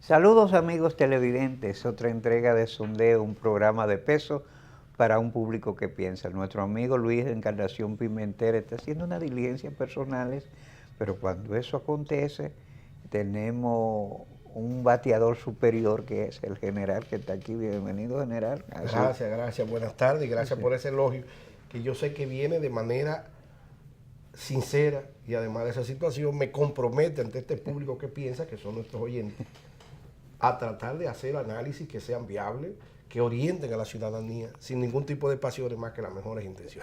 Saludos amigos televidentes, otra entrega de Sondeo, un programa de peso para un público que piensa. Nuestro amigo Luis Encarnación Pimentel está haciendo unas diligencias personales, pero cuando eso acontece tenemos un bateador superior que es el general que está aquí. Bienvenido, general. Gracias, buenas tardes y gracias por ese elogio que yo sé que viene de manera sincera y además de esa situación me compromete ante este público que piensa, que son nuestros oyentes, a tratar de hacer análisis que sean viables, que orienten a la ciudadanía sin ningún tipo de pasiones más que las mejores intenciones.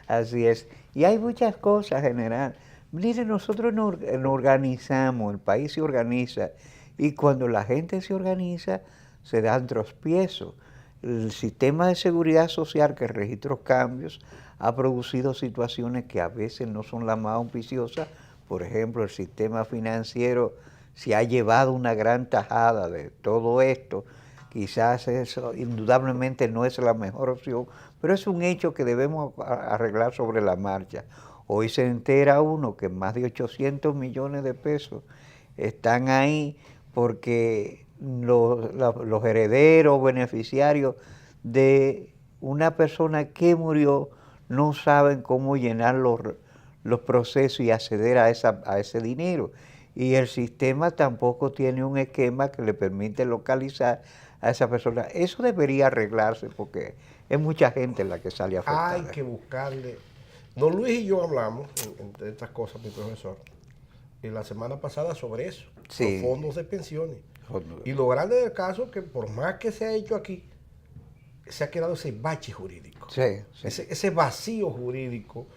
Así es. Y hay muchas cosas, general. Mire, nosotros nos organizamos, el país se organiza, y cuando la gente se organiza, se dan tropiezos. El sistema de seguridad social que registra cambios ha producido situaciones que a veces no son las más auspiciosas. Por ejemplo, el sistema financiero se ha llevado una gran tajada de todo esto. Quizás eso indudablemente no es la mejor opción, pero es un hecho que debemos arreglar sobre la marcha. Hoy se entera uno que más de 800 millones de pesos están ahí porque los herederos, beneficiarios de una persona que murió no saben cómo llenar los procesos y acceder a ese dinero. Y el sistema tampoco tiene un esquema que le permite localizar a esa persona. Eso debería arreglarse porque es mucha gente la que sale afectada. Hay que buscarle. Don Luis y yo hablamos, entre estas cosas, mi profesor, en la semana pasada sobre eso, los fondos de pensiones. Y lo grande del caso es que por más que se ha hecho aquí, se ha quedado ese bache jurídico. Ese vacío jurídico,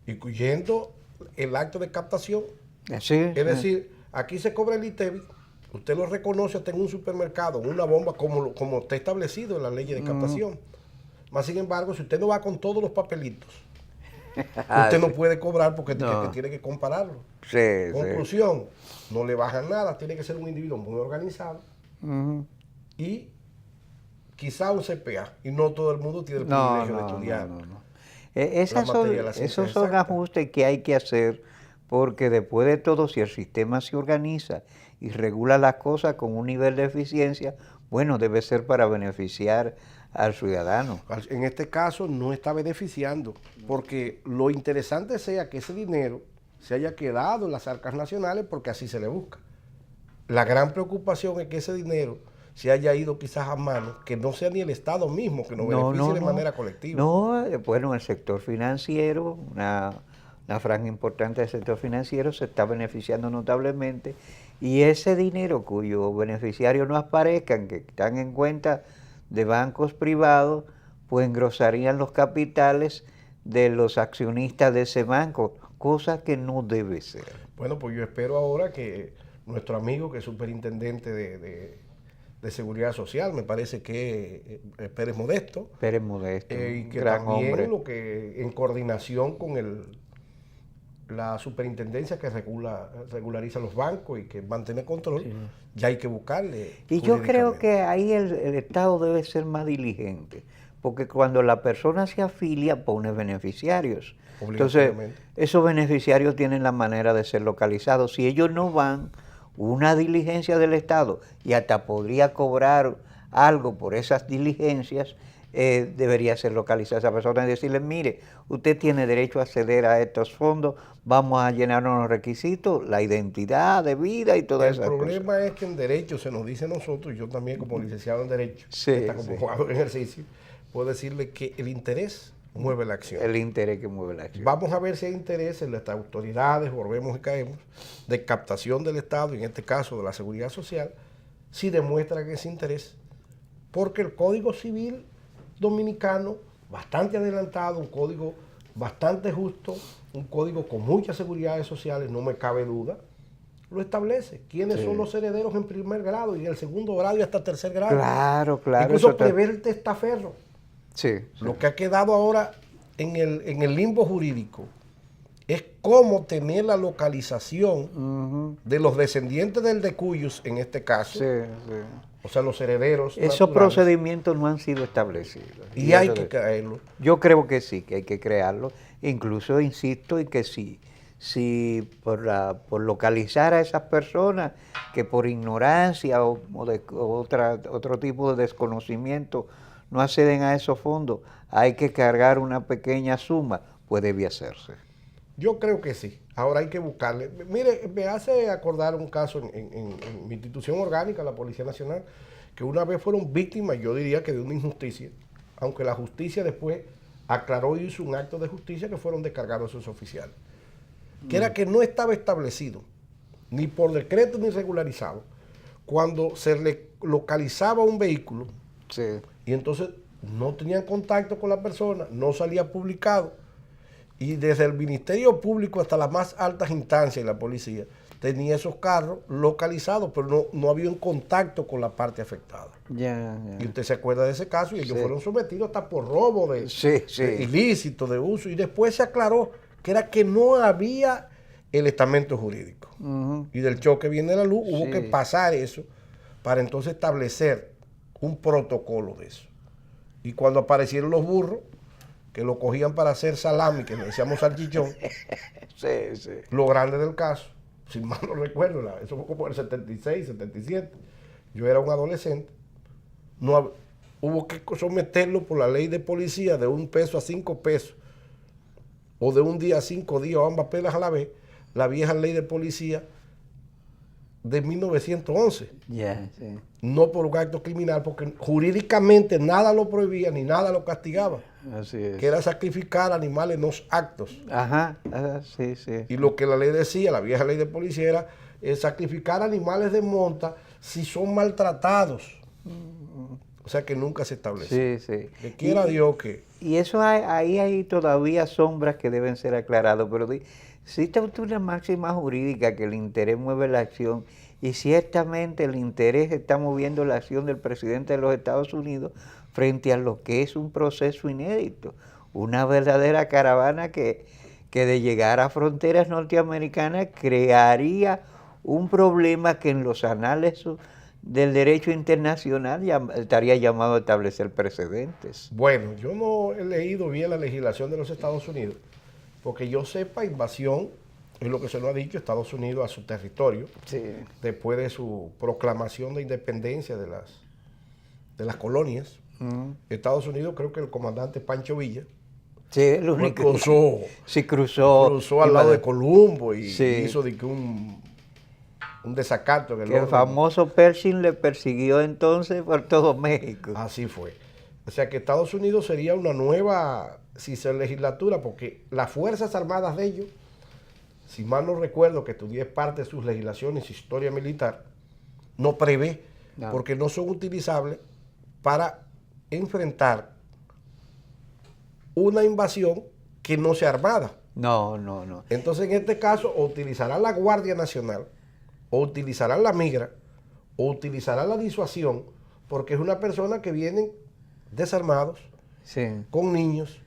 incluyendo el acto de captación. Es decir, aquí se cobra el ITEVI, usted lo reconoce hasta en un supermercado, en una bomba, como está establecido en la ley de captación. Más sin embargo, si usted no va con todos los papelitos, usted no puede cobrar porque tiene que compararlo. Conclusión, no le bajan nada, tiene que ser un individuo muy organizado y quizá un CPA, y no todo el mundo tiene el privilegio de estudiar. Esos son ajustes que hay que hacer, porque después de todo, si el sistema se organiza y regula las cosas con un nivel de eficiencia, bueno, debe ser para beneficiar al ciudadano. En este caso no está beneficiando, porque lo interesante sea que ese dinero se haya quedado en las arcas nacionales porque así se le busca. La gran preocupación es que ese dinero se haya ido quizás a manos que no sea ni el Estado mismo que nos beneficie de manera colectiva. No, bueno, el sector financiero, una franja importante del sector financiero se está beneficiando notablemente, y ese dinero cuyos beneficiarios no aparezcan, que están en cuenta de bancos privados, pues engrosarían los capitales de los accionistas de ese banco, cosa que no debe ser. Bueno, pues yo espero ahora que nuestro amigo, que es superintendente de Seguridad Social, me parece que es Pérez Modesto. Y que gran también hombre. Lo que en coordinación con la superintendencia que regulariza los bancos y que mantiene control, ya hay que buscarle. Y yo creo que ahí el Estado debe ser más diligente, porque cuando la persona se afilia pone beneficiarios. Entonces, esos beneficiarios tienen la manera de ser localizados. Si ellos no van, una diligencia del Estado, y hasta podría cobrar algo por esas diligencias, debería ser localizada esa persona y decirle, mire, usted tiene derecho a acceder a estos fondos, vamos a llenarnos los requisitos, la identidad de vida y todas esas cosas. El problema es que en derecho se nos dice a nosotros, y yo también como licenciado en derecho, está como abogado en ejercicio, puedo decirle que el interés mueve la acción. El interés que mueve la acción. Vamos a ver si hay interés en las autoridades, volvemos y caemos, de captación del Estado, y en este caso de la Seguridad Social, si demuestran ese interés, porque el Código Civil dominicano, bastante adelantado, un código bastante justo, un código con muchas seguridades sociales, no me cabe duda, lo establece. ¿Quiénes son los herederos en primer grado y en el segundo grado y hasta tercer grado? Claro. Incluso prevé el testaferro. Lo que ha quedado ahora en el limbo jurídico es cómo tener la localización de los descendientes del de Cuyos, en este caso, o sea, los herederos Esos naturales. Procedimientos no han sido establecidos. Y hay que crearlo. Yo creo que sí, que hay que crearlo. Incluso insisto en que si por localizar a esas personas que por ignorancia o otro tipo de desconocimiento no acceden a esos fondos, hay que cargar una pequeña suma, pues debe hacerse. Yo creo que sí. Ahora hay que buscarle. Mire, me hace acordar un caso en mi institución orgánica, la Policía Nacional, que una vez fueron víctimas, yo diría que de una injusticia, aunque la justicia después aclaró y hizo un acto de justicia que fueron descargados esos oficiales. Que era que no estaba establecido, ni por decreto ni regularizado, cuando se le localizaba un vehículo, y entonces no tenían contacto con la persona, no salía publicado, y desde el Ministerio Público hasta las más altas instancias y la policía tenía esos carros localizados, pero no había un contacto con la parte afectada. Y usted se acuerda de ese caso, y ellos fueron sometidos hasta por robo de ilícito, de uso, y después se aclaró que era que no había el estamento jurídico. Y del choque viene la luz, hubo que pasar eso para entonces establecer un protocolo de eso. Y cuando aparecieron los burros, que lo cogían para hacer salami, que le decíamos salchichón, lo grande del caso, si mal no recuerdo, eso fue como el 76, 77, yo era un adolescente, hubo que someterlo por la ley de policía de 1 peso a 5 pesos, o de un día a 5 días, o ambas penas a la vez, la vieja ley de policía de 1911. No por un acto criminal, porque jurídicamente nada lo prohibía ni nada lo castigaba. Así es. Que era sacrificar animales en los actos. Y lo que la ley decía, la vieja ley de policía, era sacrificar animales de monta si son maltratados. O sea que nunca se establece. Que quiera Dios que... Y eso ahí hay todavía sombras que deben ser aclaradas, pero existe una máxima jurídica que el interés mueve la acción, y ciertamente el interés está moviendo la acción del presidente de los Estados Unidos frente a lo que es un proceso inédito, una verdadera caravana que de llegar a fronteras norteamericanas crearía un problema que en los anales del derecho internacional estaría llamado a establecer precedentes. Bueno, yo no he leído bien la legislación de los Estados Unidos, porque yo sepa, invasión es lo que se lo ha dicho Estados Unidos a su territorio, después de su proclamación de independencia de las colonias. Estados Unidos, creo que el comandante Pancho Villa, el único cruzó al lado de Columbo y hizo de que un desacato. Que el famoso Pershing le persiguió entonces por todo México. Así fue. O sea que Estados Unidos sería una nueva legislatura, porque las Fuerzas Armadas de ellos, si mal no recuerdo, que estudié parte de sus legislaciones y historia militar, no prevé, porque no son utilizables para enfrentar una invasión que no sea armada. No. Entonces, en este caso, o utilizarán la Guardia Nacional, o utilizarán la migra, o utilizarán la disuasión, porque es una persona que vienen desarmados, con niños.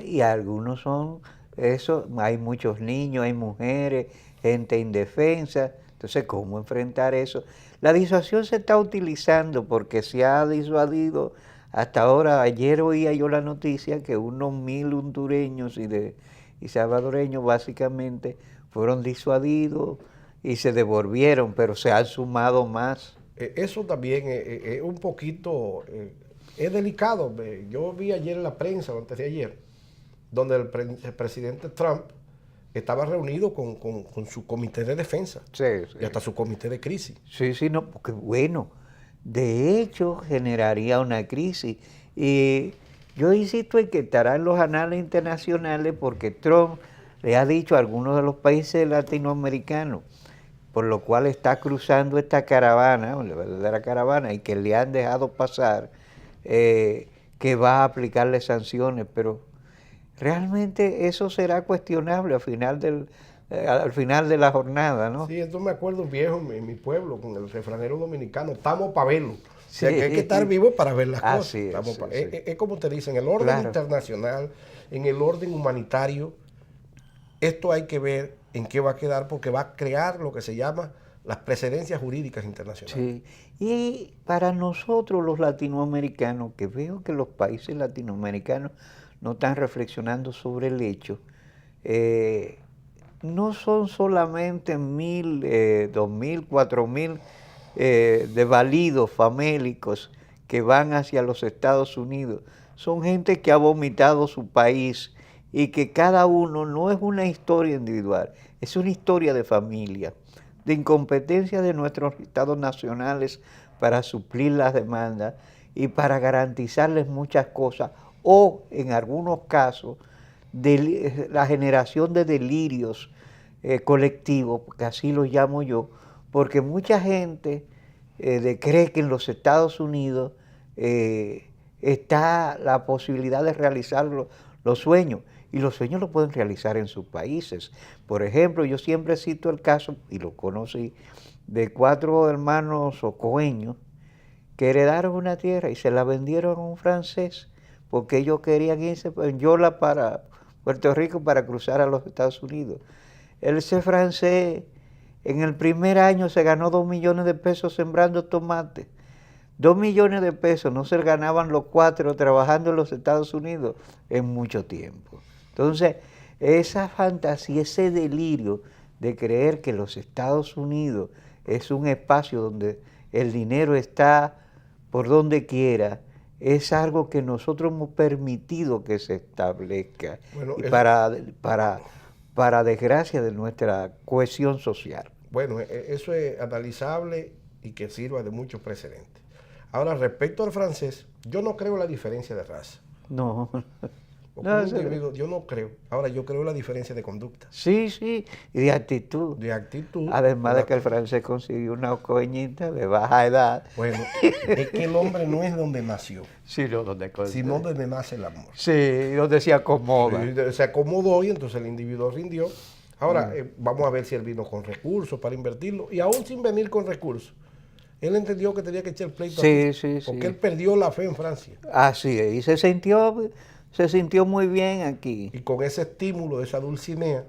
Y algunos son eso, hay muchos niños, hay mujeres, gente indefensa. Entonces, ¿cómo enfrentar eso? La disuasión se está utilizando porque se ha disuadido hasta ahora. Ayer oía yo la noticia que unos 1000 hondureños y salvadoreños básicamente fueron disuadidos y se devolvieron, pero se han sumado más. Eso también es un poquito, es delicado. Yo vi ayer en la prensa, o antes de ayer, donde el presidente Trump estaba reunido con su comité de defensa y hasta su comité de crisis. No, porque bueno, de hecho generaría una crisis. Y yo insisto en que estará en los anales internacionales, porque Trump le ha dicho a algunos de los países latinoamericanos, por lo cual está cruzando esta caravana, la verdadera caravana, y que le han dejado pasar, que va a aplicarle sanciones, pero realmente eso será cuestionable al final de la jornada, ¿no? Sí, esto me acuerdo un viejo en mi pueblo, con el refranero dominicano, estamos para verlo. O sea, que hay que estar vivo para ver las cosas. Es como te dicen, en el orden internacional, en el orden humanitario, esto hay que ver en qué va a quedar, porque va a crear lo que se llama las precedencias jurídicas internacionales. Sí, y para nosotros los latinoamericanos, que veo que los países latinoamericanos no están reflexionando sobre el hecho, no son solamente 1.000, 2.000, 4.000 desvalidos famélicos que van hacia los Estados Unidos, son gente que ha vomitado su país y que cada uno no es una historia individual, es una historia de familia, de incompetencia de nuestros estados nacionales para suplir las demandas y para garantizarles muchas cosas, o en algunos casos, la generación de delirios colectivos, que así lo llamo yo, porque mucha gente cree que en los Estados Unidos está la posibilidad de realizar los sueños, y los sueños los pueden realizar en sus países. Por ejemplo, yo siempre cito el caso, y lo conocí, de 4 hermanos ocoeños que heredaron una tierra y se la vendieron a un francés porque ellos querían irse en Yola para Puerto Rico para cruzar a los Estados Unidos. Ese francés en el primer año se ganó 2 millones de pesos sembrando tomate. 2 millones de pesos no se ganaban los 4 trabajando en los Estados Unidos en mucho tiempo. Entonces, esa fantasía, ese delirio de creer que los Estados Unidos es un espacio donde el dinero está por donde quiera, es algo que nosotros hemos permitido que se establezca, bueno, y para desgracia de nuestra cohesión social. Bueno, eso es analizable y que sirva de muchos precedentes. Ahora, respecto al francés, yo no creo en la diferencia de raza. No. No, individuo, yo no creo. Ahora, yo creo en la diferencia de conducta. Sí, sí, y de actitud. De actitud. Además de que el francés consiguió una coñita de baja edad. Bueno, es que el hombre no es donde nació, sino donde nace el amor. Sí, donde se acomoda. Sí, se acomodó y entonces el individuo rindió. Ahora, vamos a ver si él vino con recursos para invertirlo. Y aún sin venir con recursos, él entendió que tenía que echar el pleito aquí, porque él perdió la fe en Francia. Así es, y se sintió muy bien aquí. Y con ese estímulo de esa Dulcinea,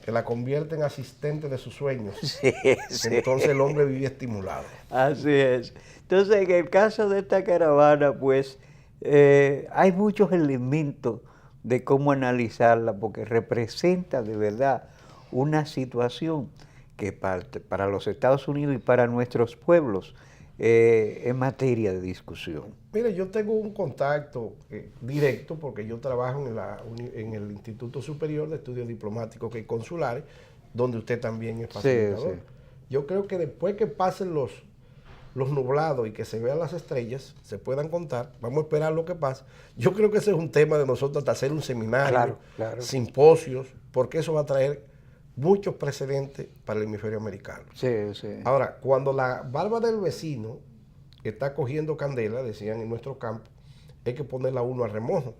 que la convierte en asistente de sus sueños, entonces el hombre vivía estimulado. Así es. Entonces, en el caso de esta caravana, pues, hay muchos elementos de cómo analizarla, porque representa de verdad una situación que para los Estados Unidos y para nuestros pueblos es materia de discusión. Mire, yo tengo un contacto directo porque yo trabajo en el Instituto Superior de Estudios Diplomáticos y Consulares, donde usted también es facilitador. Sí. Yo creo que después que pasen los nublados y que se vean las estrellas, se puedan contar, vamos a esperar lo que pasa. Yo creo que ese es un tema de nosotros hasta hacer un seminario, simposios, porque eso va a traer muchos precedentes para el hemisferio americano. Sí, sí. Ahora, cuando la barba del vecino está cogiendo candela, decían en nuestro campo, hay que ponerla uno a remojo,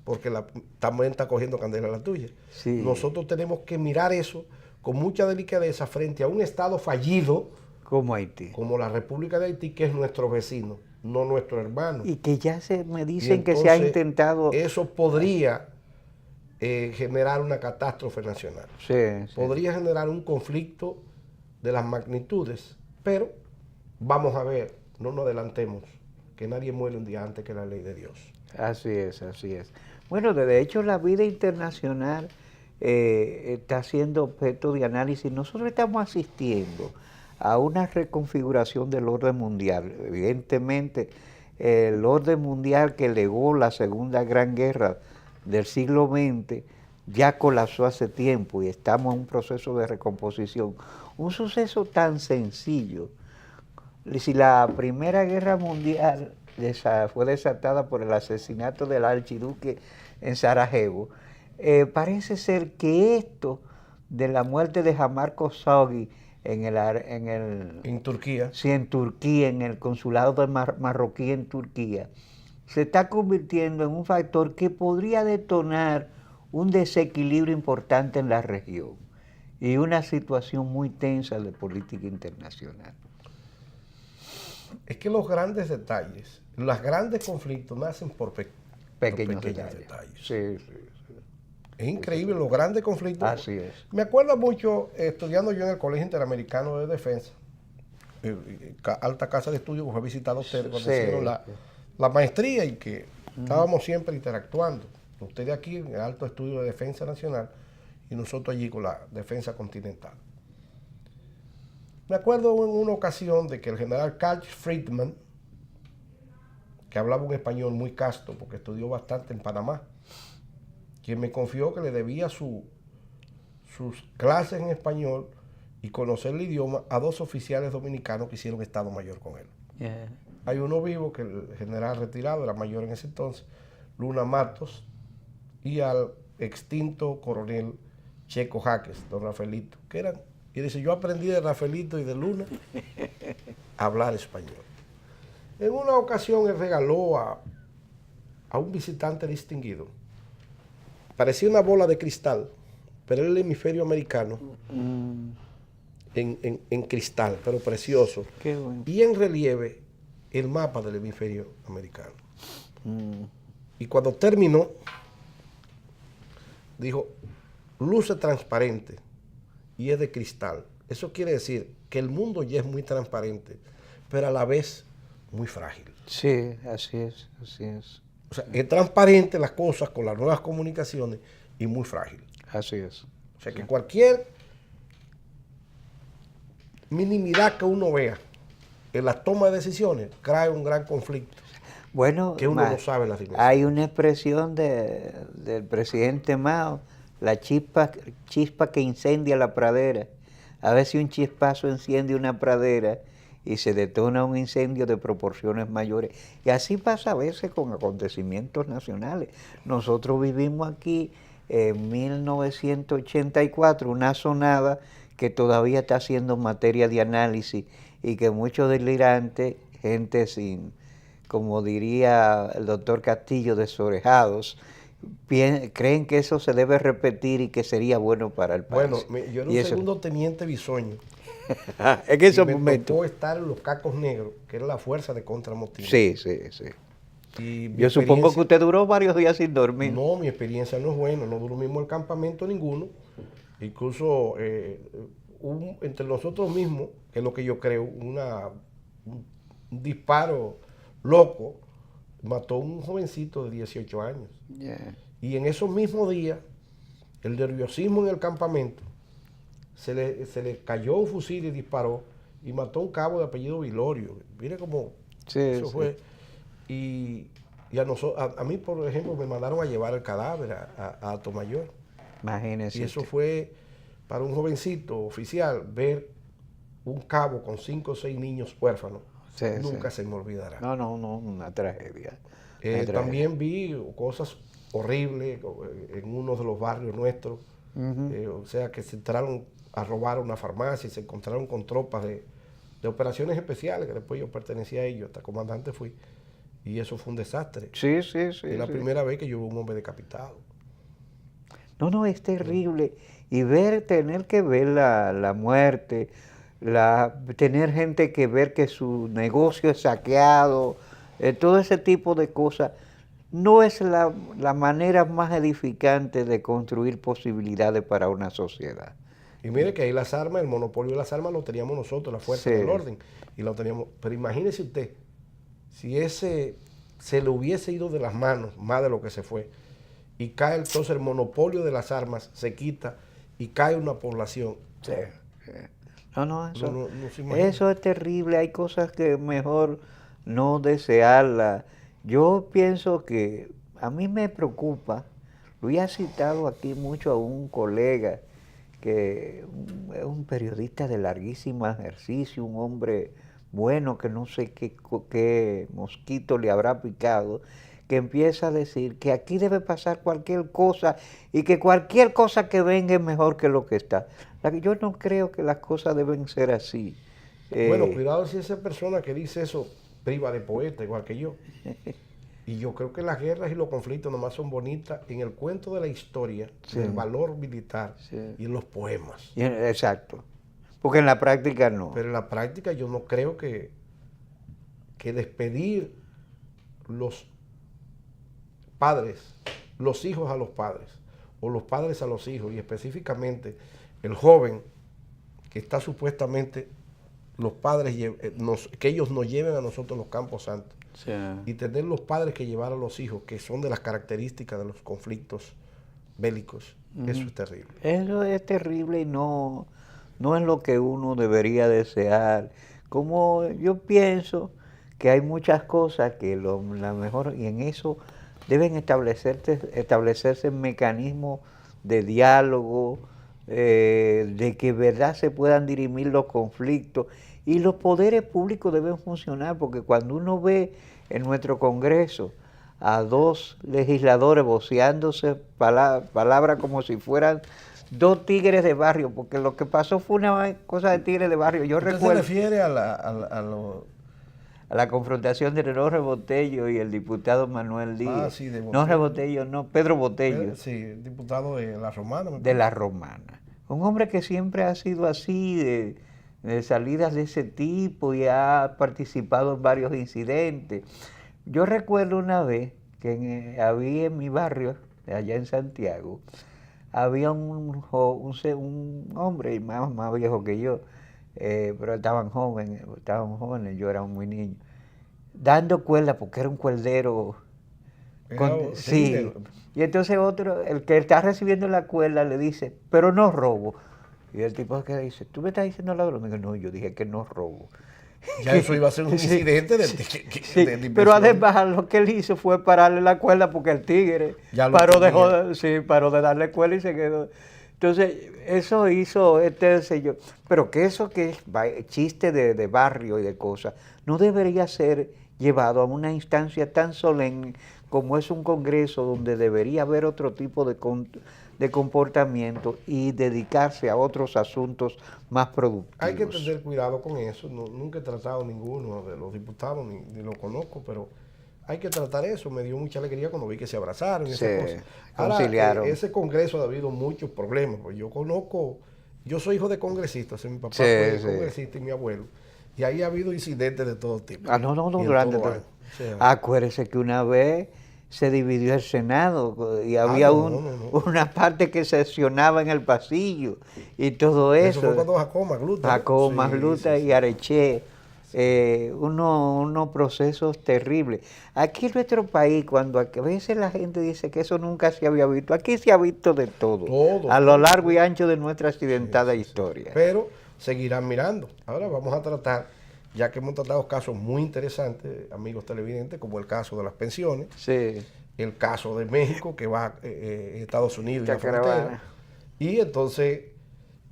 porque también está cogiendo candela la tuya. Sí. Nosotros tenemos que mirar eso con mucha delicadeza frente a un estado fallido como Haití, como la República de Haití, que es nuestro vecino, no nuestro hermano. Y que ya me dicen que se ha intentado. Eso podría generar una catástrofe nacional. Sí, sí. Podría generar un conflicto de las magnitudes, pero vamos a ver, no nos adelantemos, que nadie muere un día antes que la ley de Dios. Así es, así es. Bueno, de hecho la vida internacional está siendo objeto de análisis. Nosotros estamos asistiendo a una reconfiguración del orden mundial. Evidentemente, el orden mundial que legó la Segunda Gran Guerra del siglo XX ya colapsó hace tiempo y estamos en un proceso de recomposición. Un suceso tan sencillo. Si la Primera Guerra Mundial fue desatada por el asesinato del archiduque en Sarajevo, parece ser que esto de la muerte de Muammar Khashoggi en Turquía. Sí, en Turquía, en el consulado de marroquí en Turquía, se está convirtiendo en un factor que podría detonar un desequilibrio importante en la región y una situación muy tensa de política internacional. Es que los grandes detalles, los grandes conflictos nacen por pequeños detalles. Sí, sí, sí. Es increíble los grandes conflictos. Así es. Me acuerdo mucho estudiando yo en el Colegio Interamericano de Defensa, alta casa de estudio que fue visitada ustedes cuando hicieron la maestría y que estábamos siempre interactuando. Ustedes aquí en el Alto Estudio de Defensa Nacional y nosotros allí con la Defensa Continental. Me acuerdo en una ocasión de que el general Carl Friedman, que hablaba un español muy casto porque estudió bastante en Panamá, quien me confió que le debía sus clases en español y conocer el idioma a 2 oficiales dominicanos que hicieron Estado Mayor con él. Yeah. Hay uno vivo, que el general retirado, era mayor en ese entonces, Luna Matos, y al extinto coronel Checo Jaques, don Rafaelito, que eran, y dice, yo aprendí de Rafaelito y de Luna a hablar español. En una ocasión él regaló a un visitante distinguido, parecía una bola de cristal, pero era el hemisferio americano, en cristal, pero precioso, Qué bueno. y en relieve el mapa del hemisferio americano. Y cuando terminó, dijo, luce transparente y es de cristal. Eso quiere decir que el mundo ya es muy transparente, pero a la vez muy frágil. Sí, así es, así es. O sea, es transparente las cosas con las nuevas comunicaciones y muy frágil. Así es. O sea, que cualquier minimidad que uno vea en la toma de decisiones trae un gran conflicto. Bueno, que uno no sabe las dimensiones. Hay una expresión del presidente Mao, la chispa que incendia la pradera. A veces un chispazo enciende una pradera y se detona un incendio de proporciones mayores. Y así pasa a veces con acontecimientos nacionales. Nosotros vivimos aquí en 1984 una sonada que todavía está haciendo materia de análisis y que muchos delirantes, gente sin, como diría el doctor Castillo, desorejados, creen que eso se debe repetir y que sería bueno para el país. Bueno, yo era un segundo teniente bisoño. En esos me momentos. tocó estar en los Cacos Negros, que era la fuerza de contramotín. Sí, sí, sí. Y yo supongo que usted duró varios días sin dormir. No, mi experiencia no es buena, no dormimos en el campamento ninguno. Incluso entre nosotros mismos, que es lo que yo creo, un disparo loco, mató a un jovencito de 18 años. Yeah. Y en esos mismos días, el nerviosismo en el campamento, se le cayó un fusil y disparó y mató a un cabo de apellido Vilorio. Mire cómo eso fue. Y a mí, por ejemplo, me mandaron a llevar el cadáver a Atomayor. Imagínese. Y eso fue para un jovencito oficial, ver un cabo con 5 o 6 niños huérfanos. Nunca se me olvidará. No, una tragedia. También vi cosas horribles en uno de los barrios nuestros. O sea, que se entraron a robar una farmacia y se encontraron con tropas de operaciones especiales, que después yo pertenecía a ellos, hasta comandante fui. Y eso fue un desastre. Sí. Es la primera vez que yo vi un hombre decapitado. No, es terrible. Y tener que ver la muerte, tener gente que ver que su negocio es saqueado, todo ese tipo de cosas, no es la manera más edificante de construir posibilidades para una sociedad. Y mire que ahí las armas, el monopolio de las armas lo teníamos nosotros, la fuerza del orden, y lo teníamos. Pero imagínese usted, si ese se le hubiese ido de las manos más de lo que se fue, y cae entonces el monopolio de las armas, se quita y cae una población. Sí. No, se eso es terrible. Hay cosas que mejor no desearlas. Yo pienso que a mí me preocupa, lo he citado aquí mucho a un colega, que es un periodista de larguísimo ejercicio, un hombre bueno que no sé qué mosquito le habrá picado, que empieza a decir que aquí debe pasar cualquier cosa y que cualquier cosa que venga es mejor que lo que está. Yo no creo que las cosas deben ser así. Bueno, cuidado si esa persona que dice eso priva de poeta, igual que yo. Y yo creo que las guerras y los conflictos nomás son bonitas en el cuento de la historia, en el valor militar y en los poemas. Exacto. Porque en la práctica no. Pero en la práctica yo no creo que despedir los padres, los hijos a los padres, o los padres a los hijos, y específicamente el joven que está supuestamente los padres, que ellos nos lleven a nosotros los campos santos. Sí. Y tener los padres que llevar a los hijos, que son de las características de los conflictos bélicos. Eso es terrible. Eso es terrible y no es lo que uno debería desear. Como yo pienso que hay muchas cosas que la mejor, y en eso deben establecerse mecanismos de diálogo, de que verdad se puedan dirimir los conflictos, y los poderes públicos deben funcionar, porque cuando uno ve en nuestro Congreso a dos legisladores voceándose palabras como si fueran dos tigres de barrio, porque lo que pasó fue una cosa de tigres de barrio. Yo recuerdo. ¿Se refiere a la confrontación de Norge Botello y el diputado Manuel Díaz? Sí, de Norge Botello, no, Pedro Botello. Sí, diputado de La Romana. De La Romana. Un hombre que siempre ha sido así, de salidas de ese tipo, y ha participado en varios incidentes. Yo recuerdo una vez que había en mi barrio, allá en Santiago, había un hombre más viejo que yo, pero estaban jóvenes, yo era muy niño, dando cuerda, porque era un cuerdero. Sí, y entonces otro, el que está recibiendo la cuerda, le dice, pero no robo. Y el tipo que dice, ¿tú me estás diciendo ladrón? Me digo, no, yo dije que no robo. Ya eso iba a ser un incidente de pero además lo que él hizo fue pararle la cuerda, porque el tigre paró de darle cuerda y se quedó. Entonces, eso hizo este señor. Pero que eso que es chiste de barrio y de cosas, no debería ser llevado a una instancia tan solemne como es un congreso, donde debería haber otro tipo de comportamiento y dedicarse a otros asuntos más productivos. Hay que tener cuidado con eso. Nunca he tratado ninguno de los diputados, ni lo conozco, pero hay que tratar eso. Me dio mucha alegría cuando vi que se abrazaron y esas cosas. Conciliaron. Ese congreso ha habido muchos problemas. Pues yo soy hijo de congresistas, mi papá fue congresista y mi abuelo, y ahí ha habido incidentes de todo tipo. Durante todo. Acuérdese que una vez se dividió el Senado y había una parte que sesionaba en el pasillo y todo eso. Eso fue cuando Jacobo Magluta y Areche, unos procesos terribles. Aquí en nuestro país, cuando a veces la gente dice que eso nunca se había visto, aquí se ha visto de todo a lo largo y ancho de nuestra accidentada historia. Pero seguirán mirando. Ahora vamos a tratar, ya que hemos tratado casos muy interesantes, amigos televidentes, como el caso de las pensiones, el caso de México, que va a Estados Unidos y la frontera, y entonces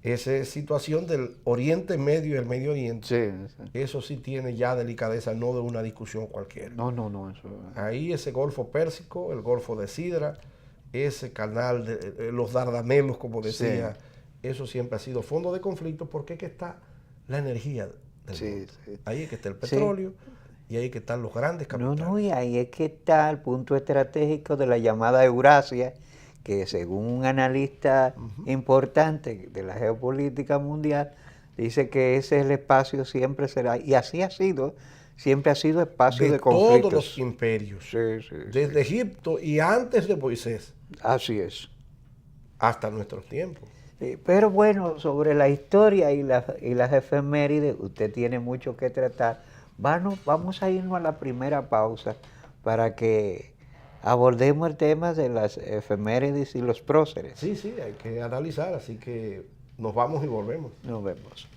esa situación del Oriente Medio y el Medio Oriente, eso sí tiene ya delicadeza, no de una discusión cualquiera. Eso... Ahí ese Golfo Pérsico, el Golfo de Sidra, ese canal de los Dardanelos, como decía, eso siempre ha sido fondo de conflicto, porque es que está la energía del mundo. Ahí es que está el petróleo, y ahí es que están los grandes capitales. Y ahí es que está el punto estratégico de la llamada Eurasia, que según un analista importante de la geopolítica mundial, dice que ese es el espacio, siempre será, y así ha sido, siempre ha sido espacio de conflictos. Todos los imperios, desde Egipto y antes de Moisés. Así es. Hasta nuestros tiempos. Pero bueno, sobre la historia y las efemérides, usted tiene mucho que tratar. Vamos a irnos a la primera pausa para que abordemos el tema de las efemérides y los próceres. Sí, hay que analizar, así que nos vamos y volvemos. Nos vemos.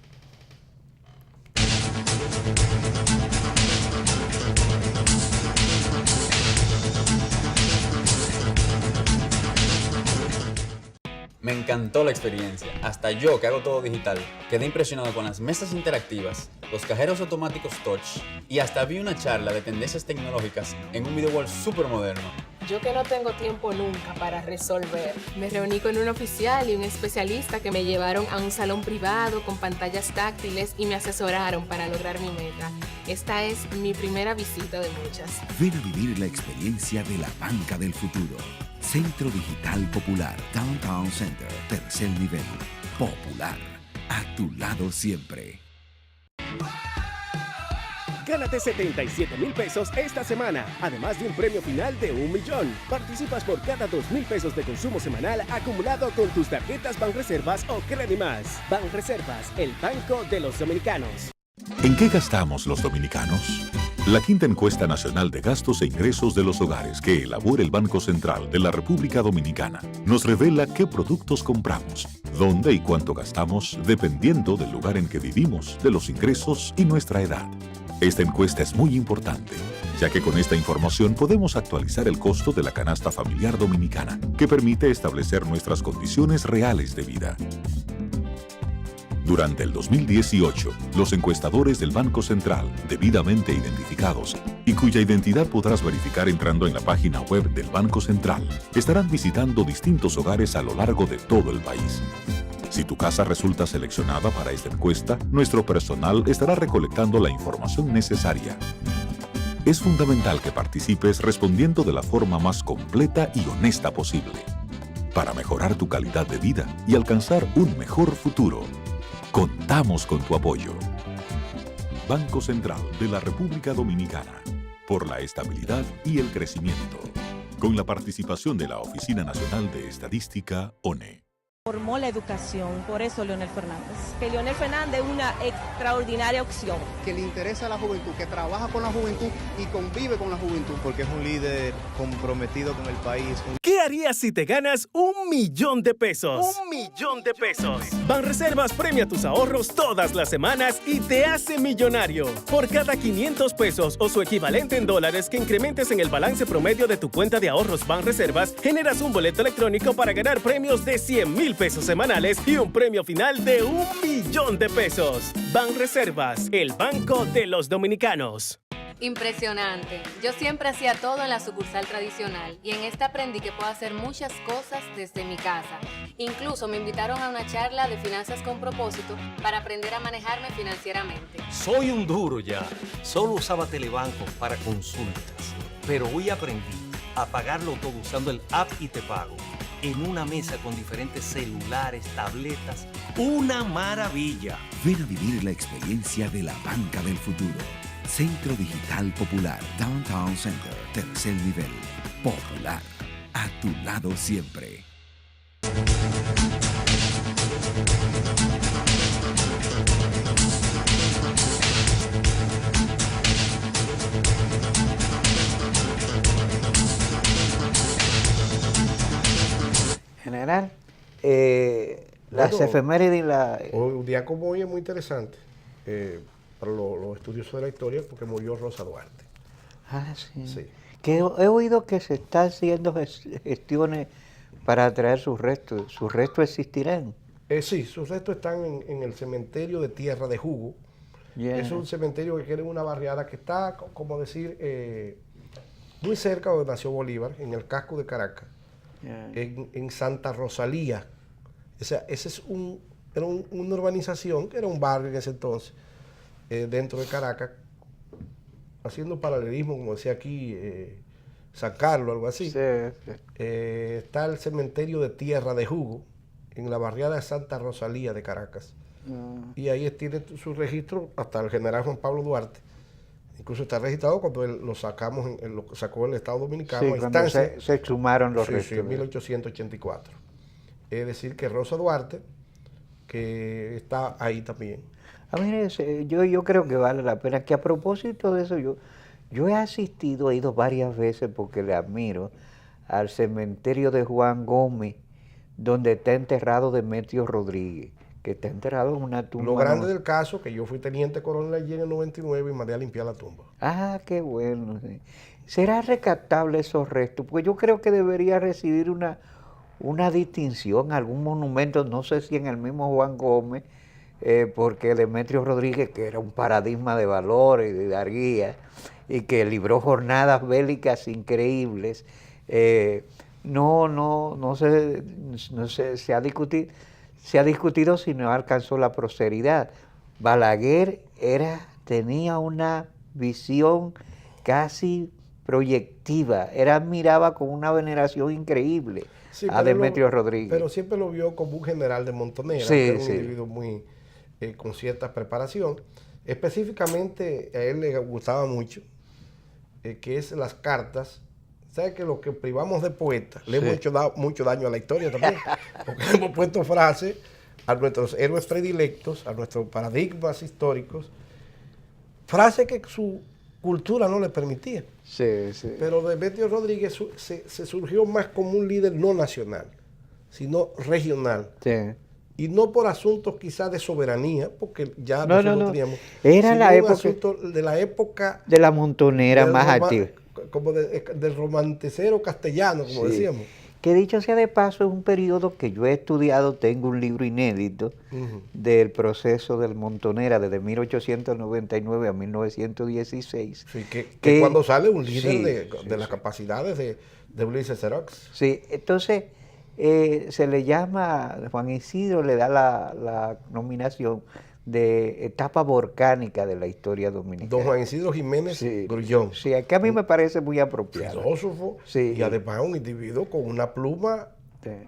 Me encantó la experiencia. Hasta yo, que hago todo digital, quedé impresionado con las mesas interactivas, los cajeros automáticos touch, y hasta vi una charla de tendencias tecnológicas en un video wall súper moderno. Yo, que no tengo tiempo nunca para resolver, me reuní con un oficial y un especialista que me llevaron a un salón privado con pantallas táctiles y me asesoraron para lograr mi meta. Esta es mi primera visita de muchas. Ven a vivir la experiencia de la banca del futuro. Centro Digital Popular, Downtown Center, tercer nivel. Popular, a tu lado siempre. Gánate 77,000 pesos esta semana, además de un premio final de 1 millón. Participas por cada 2,000 pesos de consumo semanal acumulado con tus tarjetas Banreservas o Credimas. Banreservas, el banco de los dominicanos. ¿En qué gastamos los dominicanos? La quinta encuesta nacional de gastos e ingresos de los hogares que elabora el Banco Central de la República Dominicana nos revela qué productos compramos, dónde y cuánto gastamos dependiendo del lugar en que vivimos, de los ingresos y nuestra edad. Esta encuesta es muy importante, ya que con esta información podemos actualizar el costo de la canasta familiar dominicana, que permite establecer nuestras condiciones reales de vida. Durante el 2018, los encuestadores del Banco Central, debidamente identificados y cuya identidad podrás verificar entrando en la página web del Banco Central, estarán visitando distintos hogares a lo largo de todo el país. Si tu casa resulta seleccionada para esta encuesta, nuestro personal estará recolectando la información necesaria. Es fundamental que participes respondiendo de la forma más completa y honesta posible, para mejorar tu calidad de vida y alcanzar un mejor futuro. Contamos con tu apoyo. Banco Central de la República Dominicana, por la estabilidad y el crecimiento. Con la participación de la Oficina Nacional de Estadística, ONE. Formó la educación, por eso Leonel Fernández. Que Leonel Fernández es una extraordinaria opción. Que le interesa a la juventud, que trabaja con la juventud y convive con la juventud. Porque es un líder comprometido con el país. ¿Qué harías si te ganas 1 millón de pesos? 1 millón de pesos. Banreservas premia tus ahorros todas las semanas y te hace millonario. Por cada 500 pesos o su equivalente en dólares que incrementes en el balance promedio de tu cuenta de ahorros Banreservas, generas un boleto electrónico para ganar premios de 100,000 pesos semanales y un premio final de 1 millón de pesos. Banreservas, el banco de los dominicanos. Impresionante. Yo siempre hacía todo en la sucursal tradicional y en esta aprendí que puedo hacer muchas cosas desde mi casa. Incluso me invitaron a una charla de finanzas con propósito para aprender a manejarme financieramente. Soy un duro ya. Solo usaba Telebanco para consultas, pero hoy aprendí a pagarlo todo usando el app y te pago. En una mesa con diferentes celulares, tabletas, ¡una maravilla! Ven a vivir la experiencia de la banca del futuro. Centro Digital Popular, Downtown Center, tercer nivel. Popular, a tu lado siempre. General, las efemérides y la... Un día como hoy es muy interesante para los estudiosos de la historia porque murió Rosa Duarte. Ah, sí. Sí. Que he oído que se están haciendo gestiones para traer sus restos. ¿Sus restos existirán? Sí, sus restos están en el cementerio de Tierra de Jugo. Yeah. Es un cementerio que queda en una barriada que está, como decir, muy cerca de donde nació Bolívar, en el casco de Caracas. Yeah. En Santa Rosalía. O sea, ese es era una urbanización, que era un barrio en ese entonces, dentro de Caracas, haciendo paralelismo, como decía aquí, San Carlos, algo así. Sí, sí. Está el cementerio de Tierra de Jugo, en la barriada de Santa Rosalía de Caracas. Y ahí tiene su registro hasta el general Juan Pablo Duarte. Incluso está registrado cuando lo sacamos, lo sacó el Estado Dominicano. Sí, cuando se exhumaron los restos. Sí, en 1884. Es decir, que Rosa Duarte, que está ahí también. Mire, yo creo que vale la pena, que a propósito de eso, yo he ido varias veces porque le admiro, al cementerio de Juan Gómez, donde está enterrado Demetrio Rodríguez, que está enterrado en una tumba. Lo grande del caso, que yo fui teniente coronel allí en el 99 y mandé a limpiar la tumba. Ah, qué bueno. Sí. ¿Será rescatable esos restos? Pues yo creo que debería recibir una distinción, algún monumento, no sé si en el mismo Juan Gómez, porque Demetrio Rodríguez, que era un paradigma de valores y de hidalguía, y que libró jornadas bélicas increíbles, no se ha discutido si no alcanzó la prosperidad. Balaguer tenía una visión casi proyectiva, miraba con una veneración increíble a Demetrio Rodríguez. Pero siempre lo vio como un general de montonera, sí, un individuo muy con cierta preparación. Específicamente a él le gustaba mucho, que es las cartas. ¿Sabes que lo que privamos de poetas le hemos hecho mucho daño a la historia también? Porque hemos puesto frases a nuestros héroes predilectos, a nuestros paradigmas históricos, frases que su cultura no le permitía. Sí, sí. Pero Demetrio Rodríguez se surgió más como un líder no nacional, sino regional. Sí. Y no por asuntos quizás de soberanía, porque ya no teníamos. Era la época de la época de la montonera más activa. Como del romanticero castellano, como decíamos. Que dicho sea de paso, es un periodo que yo he estudiado, tengo un libro inédito del proceso del Montonera desde 1899 a 1916. Sí, que cuando sale un líder de las capacidades de Ulises Xerox. Sí, entonces se le llama, Juan Isidro le da la nominación de etapa volcánica de la historia dominicana. Don Juan Isidro Jiménez Grullón. Sí, que a mí me parece muy apropiado. Filósofo y además un individuo con una pluma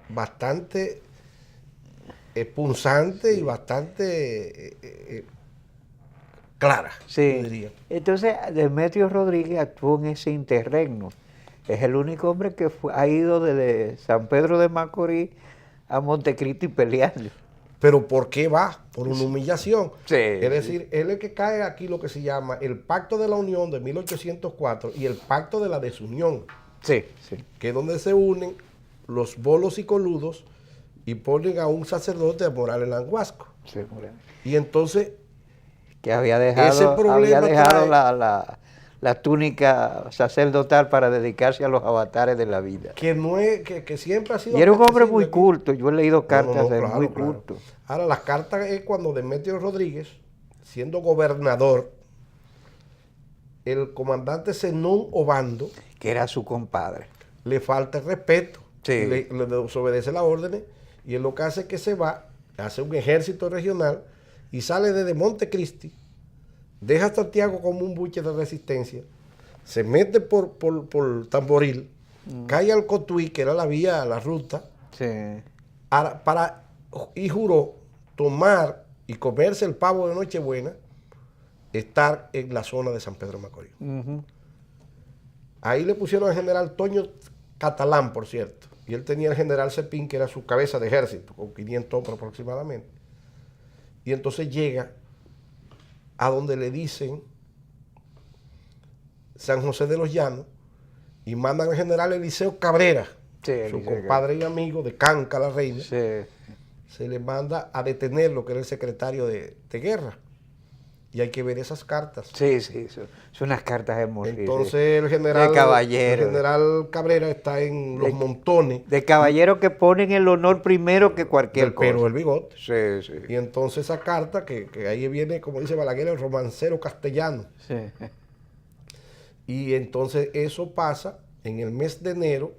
bastante punzante y bastante clara, yo diría. Entonces, Demetrio Rodríguez actuó en ese interregno. Es el único hombre que ha ido desde San Pedro de Macorís a Montecristi peleando. Pero ¿por qué va? Por una humillación. Es decir, él es el que cae aquí lo que se llama el Pacto de la Unión de 1804 y el Pacto de la Desunión. Que es donde se unen los bolos y coludos y ponen a un sacerdote a morar en Languasco. Y entonces... Que había dejado la túnica sacerdotal para dedicarse a los avatares de la vida. Que siempre ha sido... Y era un hombre muy culto, yo he leído cartas de él, muy culto. Ahora, las cartas es cuando Demetrio Rodríguez, siendo gobernador, el comandante Zenón Obando, que era su compadre, le falta el respeto, le desobedece las órdenes, y él lo que hace es que se va, hace un ejército regional, y sale desde Montecristi, deja a Santiago como un buche de resistencia, se mete por Tamboril, cae al Cotuí, que era la vía, la ruta, y juró tomar y comerse el pavo de Nochebuena, estar en la zona de San Pedro de Macorís. Ahí le pusieron al general Toño Catalán, por cierto, y él tenía al general Cepín, que era su cabeza de ejército, con 500 hombres aproximadamente. Y entonces llega a donde le dicen San José de los Llanos y mandan al general Eliseo Cabrera, su compadre y amigo de Canca la Reina, se le manda a detener lo que era el secretario de guerra. Y hay que ver esas cartas. Son unas cartas hermosas. Entonces el general Cabrera está en los montones. De caballero que ponen el honor primero que cualquier cosa. Pero el bigote. Y entonces esa carta, que ahí viene, como dice Balaguer, el romancero castellano. Y entonces eso pasa en el mes de enero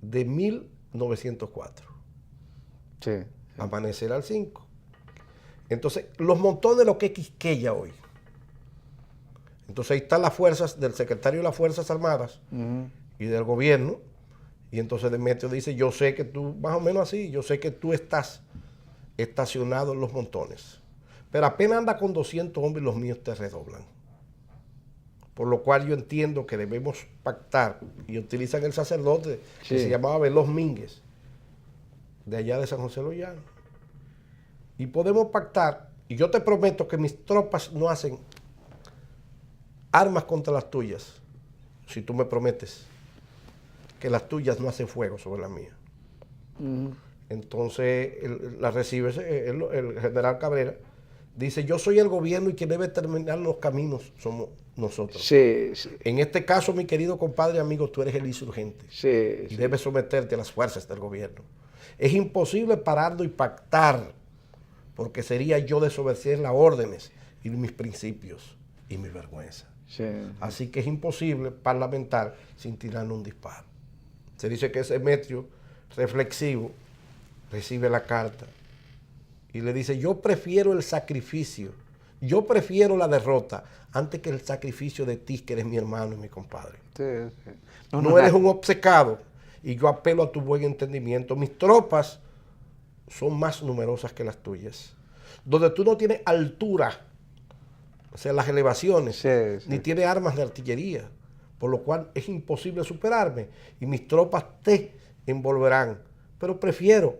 de 1904. Amanecer al 5. Entonces, los montones, lo que es Quisqueya hoy. Entonces ahí están las fuerzas del secretario de las Fuerzas Armadas y del gobierno. Y entonces Demetrio dice, yo sé que tú, más o menos así, yo sé que tú estás estacionado en los montones. Pero apenas anda con 200 hombres y los míos te redoblan. Por lo cual yo entiendo que debemos pactar. Y utilizan el sacerdote que se llamaba Veloz Mínguez, de allá de San José de los Llanos. Y podemos pactar, y yo te prometo que mis tropas no hacen armas contra las tuyas, si tú me prometes que las tuyas no hacen fuego sobre las mías. Entonces la recibe el general Cabrera, dice, yo soy el gobierno y quien debe terminar los caminos somos nosotros. En este caso, mi querido compadre y amigo, tú eres el insurgente y debes someterte a las fuerzas del gobierno. Es imposible pararlo y pactar, porque sería yo desobedecer las órdenes y mis principios y mi vergüenza. Así que es imposible parlamentar sin tirarle un disparo. Se dice que ese Demetrio, reflexivo, recibe la carta y le dice, yo prefiero el sacrificio, yo prefiero la derrota antes que el sacrificio de ti, que eres mi hermano y mi compadre. No eres un obcecado y yo apelo a tu buen entendimiento. Mis tropas son más numerosas que las tuyas. Donde tú no tienes altura o sea, las elevaciones, ni sí. tiene armas de artillería, por lo cual es imposible superarme y mis tropas te envolverán. Pero prefiero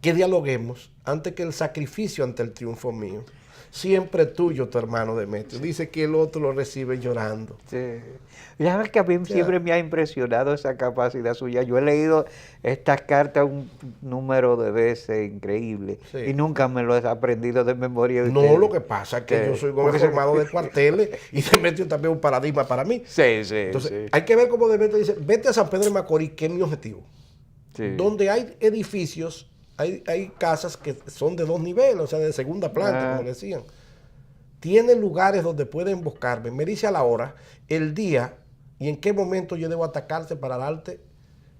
que dialoguemos antes que el sacrificio ante el triunfo mío. Siempre tuyo, tu hermano Demetrio. Dice que el otro lo recibe llorando. Sí. Ya ves que a mí siempre me ha impresionado esa capacidad suya. Yo he leído estas cartas un número de veces increíble y nunca me lo he aprendido de memoria. No, lo que pasa es que yo soy gobernador formado de cuarteles y Demetrio también es un paradigma para mí. Entonces, hay que ver cómo Demetrio dice, vete a San Pedro de Macorís, que es mi objetivo. Donde hay edificios, hay casas que son de 2 niveles, o sea, de segunda planta, como decían. Tienen lugares donde pueden buscarme. Me dice a la hora, el día y en qué momento yo debo atacarte para darte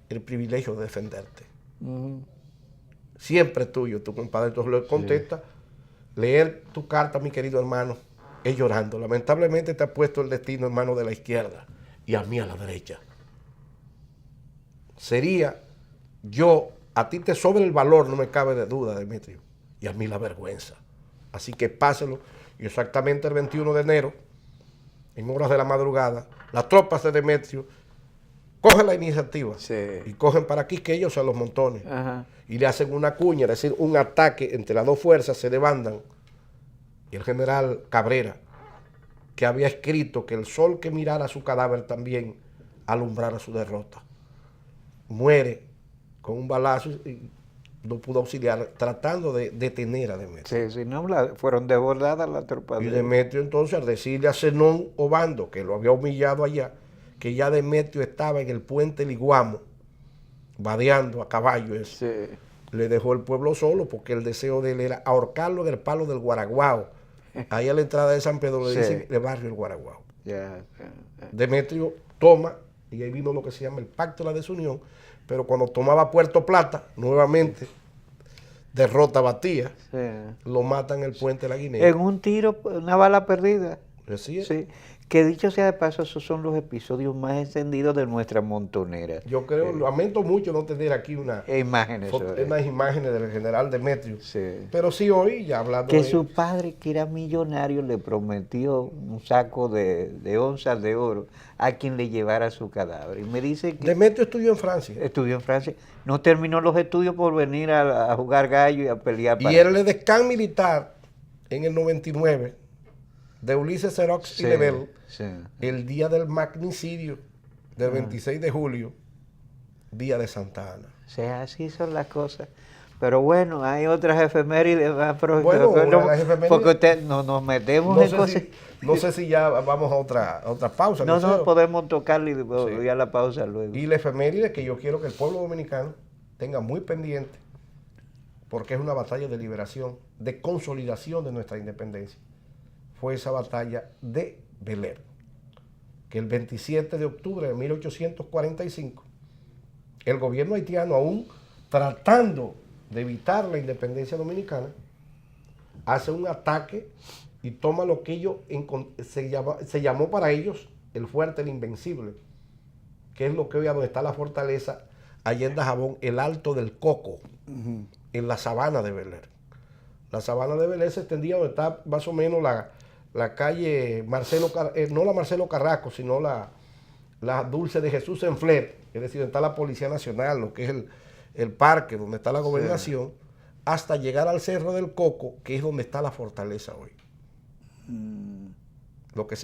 el privilegio de defenderte. Siempre tuyo, tu compadre. Entonces le contesta, leer tu carta, mi querido hermano, es llorando. Lamentablemente te ha puesto el destino, hermano, de la izquierda y a mí a la derecha. Sería yo... A ti te sobra el valor, no me cabe de duda, Demetrio, y a mí la vergüenza. Así que páselo. Y exactamente el 21 de enero, en horas de la madrugada, las tropas de Demetrio cogen la iniciativa y cogen para aquí que ellos a los montones. Y le hacen una cuña, es decir, un ataque entre las dos fuerzas, se levantan. Y el general Cabrera, que había escrito que el sol que mirara su cadáver también alumbrara su derrota, muere con un balazo y no pudo auxiliar, tratando de detener a Demetrio. Sí, no, fueron desbordadas las tropas. Y Demetrio entonces, al decirle a Zenón Obando, que lo había humillado allá, que ya Demetrio estaba en el puente Liguamo, vadeando a caballo, le dejó el pueblo solo, porque el deseo de él era ahorcarlo en el palo del Guaraguao. Ahí a la entrada de San Pedro le dicen el barrio El Guaraguao. Demetrio toma, y ahí vino lo que se llama el Pacto de la Desunión, pero cuando tomaba Puerto Plata, nuevamente, derrota Batía, lo matan en el puente de la Guinea. En un tiro, una bala perdida. Así es. Sí. Que dicho sea de paso, esos son los episodios más extendidos de nuestra montonera. Yo creo, lamento mucho no tener aquí unas imágenes del general Demetrio. Pero sí hoy, ya hablando que su padre, que era millonario, le prometió un saco de onzas de oro a quien le llevara su cadáver. Y me dice que... Demetrio estudió en Francia. Estudió en Francia. No terminó los estudios por venir a jugar gallo y a pelear para... Y él le descan militar en el 99... de Ulises Xerox y Lebel, el día del magnicidio del 26 de julio, día de Santa Ana. O sea, así son las cosas. Pero bueno, hay otras efemérides más porque usted nos metemos en cosas. No sé si ya vamos a otra pausa. No, podemos tocarle y a la pausa luego. Y la efeméride que yo quiero que el pueblo dominicano tenga muy pendiente, porque es una batalla de liberación, de consolidación de nuestra independencia. Fue esa batalla de Bel-Air, que el 27 de octubre de 1845, el gobierno haitiano, aún tratando de evitar la independencia dominicana, hace un ataque y toma lo que ellos se llamó para ellos el Fuerte el Invencible, que es lo que hoy donde está la fortaleza, allá en Dajabón, el Alto del Coco, en la sabana de Bel-Air. La sabana de Bel-Air se extendía donde está más o menos la calle Marcelo, no la Marcelo Carrasco, sino la Dulce de Jesús en Fler, es decir, donde está la Policía Nacional, lo que es el parque, donde está la gobernación, hasta llegar al Cerro del Coco, que es donde está la fortaleza hoy.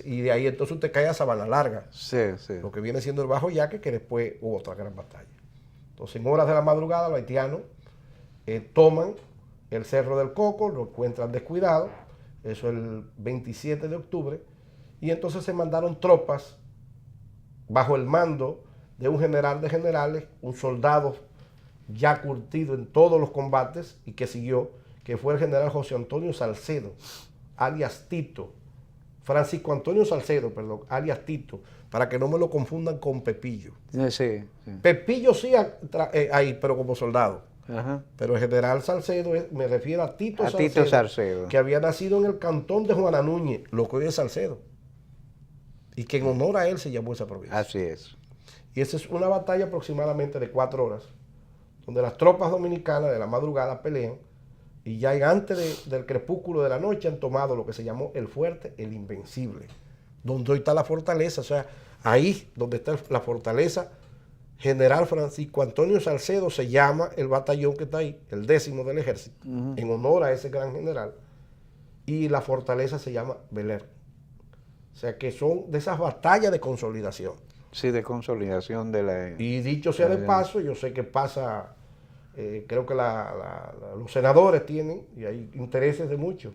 Y de ahí entonces usted cae a Sabana Larga, lo que viene siendo el Bajo Yaque, que después hubo otra gran batalla. Entonces, en horas de la madrugada, los haitianos toman el Cerro del Coco, lo encuentran descuidado, eso el 27 de octubre, y entonces se mandaron tropas bajo el mando de un general de generales, un soldado ya curtido en todos los combates y que siguió, que fue el general José Antonio Salcedo, alias Tito, Francisco Antonio Salcedo, perdón, alias Tito, para que no me lo confundan con Pepillo. Pepillo sí ahí, pero como soldado. Pero el general Salcedo, me refiero a Tito Salcedo, que había nacido en el cantón de Juana Núñez, lo que hoy es Salcedo, y que en honor a él se llamó esa provincia. Así es. Y esa es una batalla aproximadamente de 4 horas, donde las tropas dominicanas de la madrugada pelean, Y ya antes del crepúsculo de la noche han tomado lo que se llamó el fuerte, el Invencible, donde hoy está la fortaleza. O sea, ahí donde está la fortaleza, General Francisco Antonio Salcedo se llama el batallón que está ahí, el 10º del ejército, en honor a ese gran general. Y la fortaleza se llama Beler. O sea, que son de esas batallas de consolidación. Sí, de consolidación de la... Y dicho sea de paso, yo sé que pasa... creo que los senadores tienen, y hay intereses de muchos,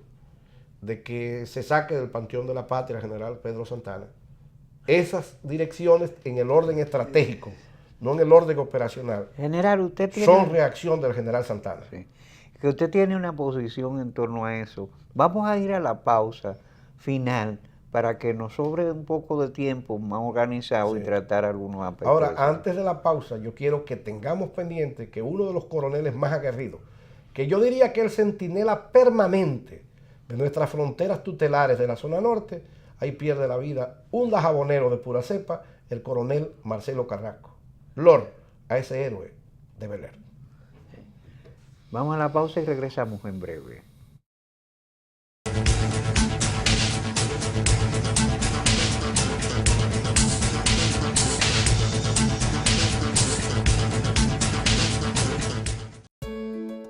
de que se saque del Panteón de la Patria General Pedro Santana esas direcciones en el orden estratégico, no en el orden operacional. General, usted tiene... Son reacción del general Santana. Sí. Que usted tiene una posición en torno a eso. Vamos a ir a la pausa final para que nos sobre un poco de tiempo más organizado y tratar algunos aspectos. Ahora, antes de la pausa, yo quiero que tengamos pendiente que uno de los coroneles más aguerridos, que yo diría que el centinela permanente de nuestras fronteras tutelares de la zona norte, ahí pierde la vida un dajabonero de pura cepa, el coronel Marcelo Carrasco. Lord a ese héroe de Beler. Vamos a la pausa y regresamos en breve.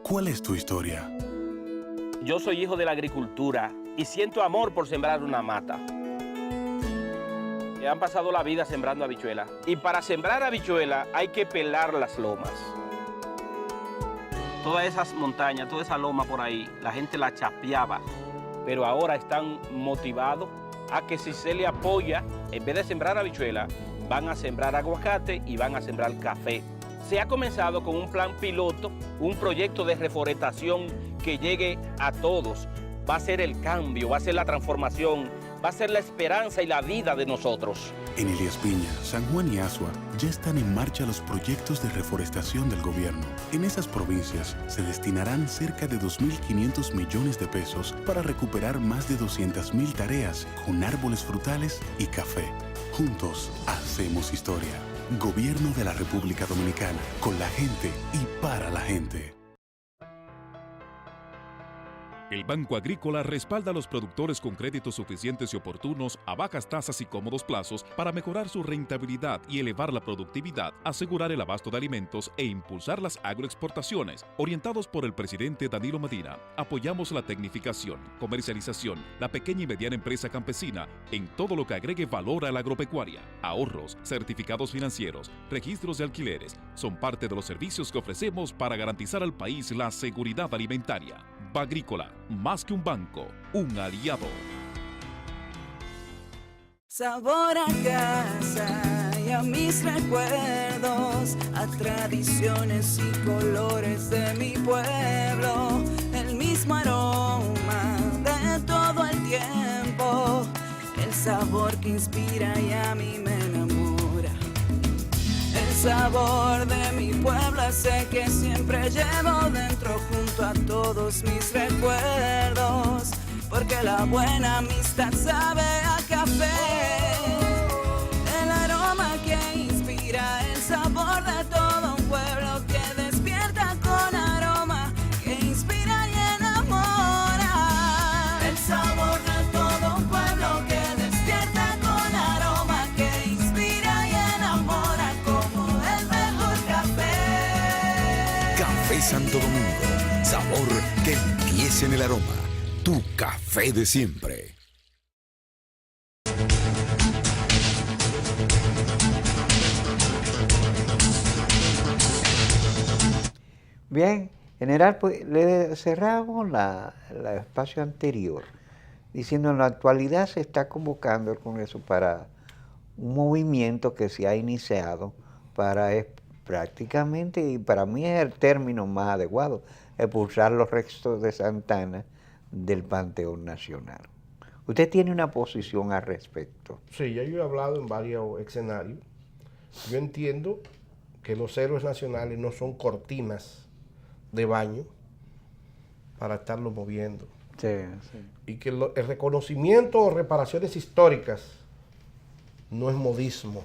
¿Cuál es tu historia? Yo soy hijo de la agricultura y siento amor por sembrar una mata. Han pasado la vida sembrando habichuelas. Y para sembrar habichuelas hay que pelar las lomas. Todas esas montañas, toda esa loma por ahí, la gente la chapeaba. Pero ahora están motivados a que si se le apoya, en vez de sembrar habichuelas, van a sembrar aguacate y van a sembrar café. Se ha comenzado con un plan piloto, un proyecto de reforestación que llegue a todos. Va a ser el cambio, va a ser la transformación, va a ser la esperanza y la vida de nosotros. En Elías Piña, San Juan y Asua ya están en marcha los proyectos de reforestación del gobierno. En esas provincias se destinarán cerca de 2.500 millones de pesos para recuperar más de 200.000 tareas con árboles frutales y café. Juntos hacemos historia. Gobierno de la República Dominicana, con la gente y para la gente. El Banco Agrícola respalda a los productores con créditos suficientes y oportunos a bajas tasas y cómodos plazos para mejorar su rentabilidad y elevar la productividad, asegurar el abasto de alimentos e impulsar las agroexportaciones. Orientados por el presidente Danilo Medina, apoyamos la tecnificación, comercialización, la pequeña y mediana empresa campesina en todo lo que agregue valor a la agropecuaria. Ahorros, certificados financieros, registros de alquileres son parte de los servicios que ofrecemos para garantizar al país la seguridad alimentaria. Bagrícola, más que un banco, un aliado. Sabor a casa y a mis recuerdos, a tradiciones y colores de mi pueblo, el mismo aroma de todo el tiempo, el sabor que inspira y a mí me enamora. El sabor de mi pueblo ese que siempre llevo dentro junto a todos mis recuerdos, porque la buena amistad sabe a café, el aroma que inspira, el sabor de todo un pueblo que despierta con aroma, que inspira y enamora, el sabor de todo un pueblo que despierta con aroma, que inspira y enamora como el mejor café. Café Santo Domingo, sabor que empieza en el aroma. Tu café de siempre. Bien, general, pues le cerramos el espacio anterior, diciendo en la actualidad se está convocando el Congreso para un movimiento que se ha iniciado para prácticamente, y para mí es el término más adecuado, expulsar los restos de Santana del Panteón Nacional. ¿Usted tiene una posición al respecto? Sí, ya yo he hablado en varios escenarios. Yo entiendo que los héroes nacionales no son cortinas de baño para estarlo moviendo. Sí, sí. Y que el reconocimiento o reparaciones históricas no es modismo.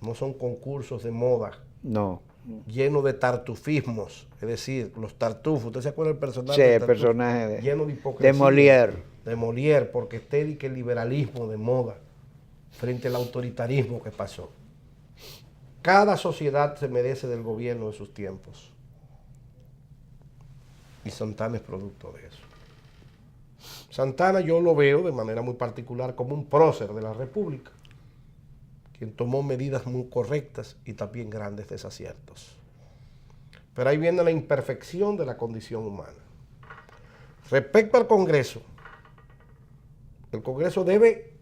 No son concursos de moda No. Lleno de tartufismos, es decir, los tartufos. ¿Usted se acuerda del personaje? Sí, el personaje lleno de hipocresía. De Molière. De Molière, porque este que el liberalismo de moda frente al autoritarismo que pasó. Cada sociedad se merece del gobierno de sus tiempos. Y Santana es producto de eso. Santana yo lo veo de manera muy particular como un prócer de la República, quien tomó medidas muy correctas y también grandes desaciertos. Pero ahí viene la imperfección de la condición humana. Respecto al Congreso, el Congreso debe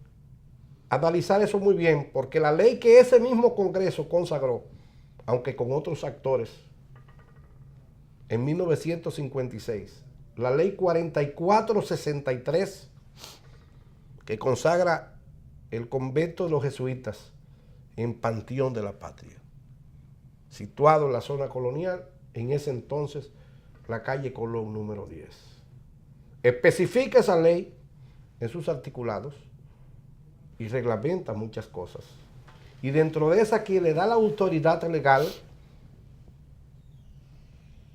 analizar eso muy bien, porque la ley que ese mismo Congreso consagró, aunque con otros actores, en 1956, la ley 4463, que consagra el convento de los jesuitas en Panteón de la Patria, situado en la zona colonial, en ese entonces, la calle Colón número 10. Especifica esa ley en sus articulados y reglamenta muchas cosas. Y dentro de esa, quien le da la autoridad legal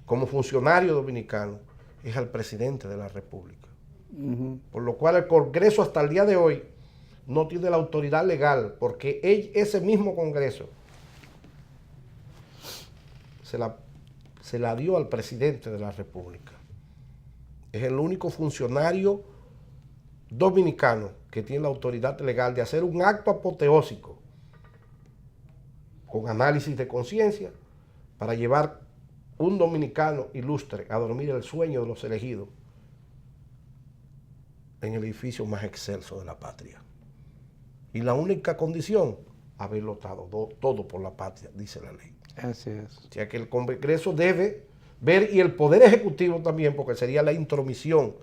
como funcionario dominicano es al presidente de la República. Por lo cual el Congreso hasta el día de hoy no tiene la autoridad legal, porque ese mismo Congreso se la dio al presidente de la República. Es el único funcionario dominicano que tiene la autoridad legal de hacer un acto apoteósico con análisis de conciencia para llevar un dominicano ilustre a dormir el sueño de los elegidos en el edificio más excelso de la patria. Y la única condición, haberlo dado todo por la patria, dice la ley. Así es. O sea que el Congreso debe ver, y el Poder Ejecutivo también, porque sería la intromisión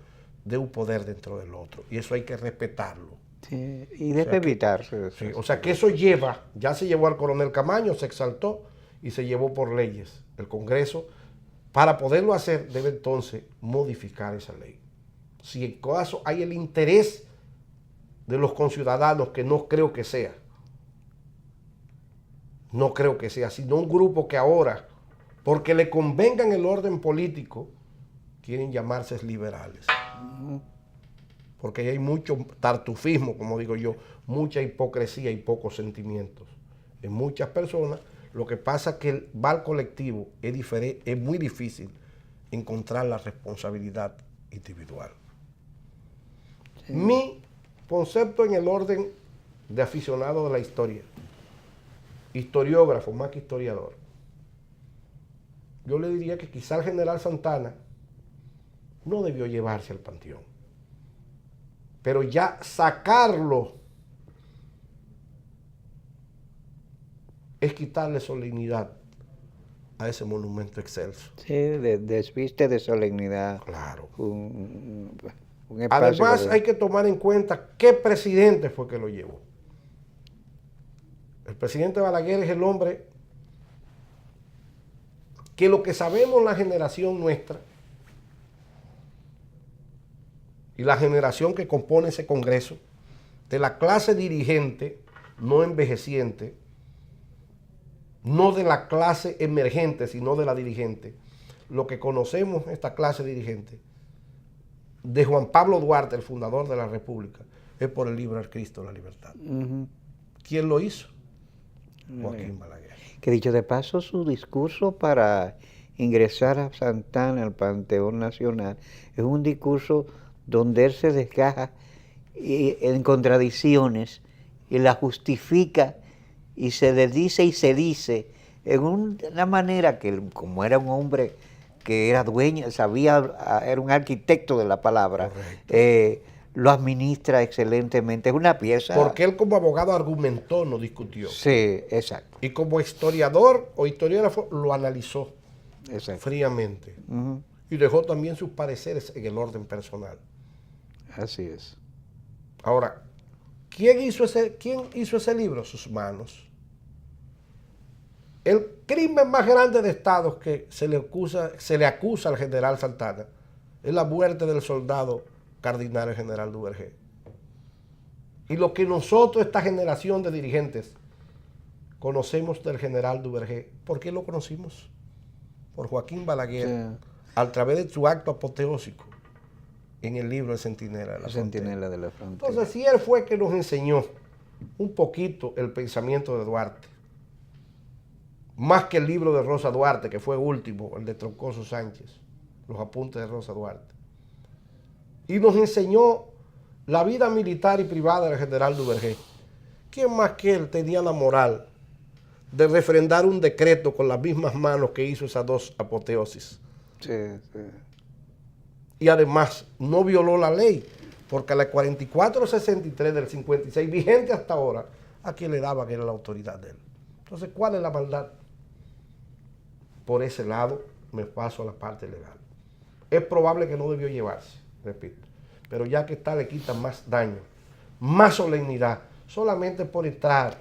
de un poder dentro del otro. Y eso hay que respetarlo. Sí, y debe evitarse. Sí, o sea que eso lleva, ya se llevó al coronel Camaño, se exaltó y se llevó por leyes. El Congreso, para poderlo hacer, debe entonces modificar esa ley. Si en caso hay el interés de los conciudadanos, que no creo que sea, sino un grupo que ahora, porque le convenga en el orden político, quieren llamarse liberales. Porque hay mucho tartufismo, como digo yo, mucha hipocresía y pocos sentimientos en muchas personas. Lo que pasa es que va al colectivo, es muy difícil encontrar la responsabilidad individual. Sí. Mi concepto en el orden de aficionado de la historia, historiógrafo más que historiador, yo le diría que quizá el general Santana no debió llevarse al panteón, pero ya sacarlo es quitarle solemnidad a ese monumento excelso. Sí, desviste de solemnidad. Claro. Un Además, hay que tomar en cuenta qué presidente fue que lo llevó. El presidente Balaguer es el hombre que lo que sabemos la generación nuestra y la generación que compone ese Congreso, de la clase dirigente no envejeciente, no de la clase emergente, sino de la dirigente. Lo que conocemos esta clase dirigente de Juan Pablo Duarte, el fundador de la República, es por el libro El Cristo de la Libertad. ¿Quién lo hizo? Joaquín Balaguer. Que dicho de paso, su discurso para ingresar a Santana al Panteón Nacional es un discurso donde él se desgaja en contradicciones y la justifica y se desdice y se dice en una manera que, como era un hombre que era dueño, era un arquitecto de la palabra, lo administra excelentemente. Es una pieza. Porque él como abogado argumentó, no discutió. Sí, exacto. Y como historiador o historiógrafo lo analizó fríamente. Y dejó también sus pareceres en el orden personal. Así es. Ahora, ¿quién hizo ese libro? Sus manos. El crimen más grande de Estado que se le acusa al general Santana es la muerte del soldado Cardinal el general Duvergé. Y lo que nosotros, esta generación de dirigentes, conocemos del general Duvergé. ¿Por qué lo conocimos? Por Joaquín Balaguer, a través de su acto apoteósico en el libro El Centinela de la Frontera. Entonces, si él fue que nos enseñó un poquito el pensamiento de Duarte, más que el libro de Rosa Duarte, que fue último, el de Troncoso Sánchez, los apuntes de Rosa Duarte, y nos enseñó la vida militar y privada del general Duvergé. ¿Quién más que él tenía la moral de refrendar un decreto con las mismas manos que hizo esas dos apoteosis? Sí. Y además no violó la ley, porque la 4463 del 56, vigente hasta ahora, a quien le daba que era la autoridad de él. Entonces, ¿cuál es la maldad? Por ese lado me paso a la parte legal. Es probable que no debió llevarse, repito, pero ya que está le quita más daño, más solemnidad, solamente por estar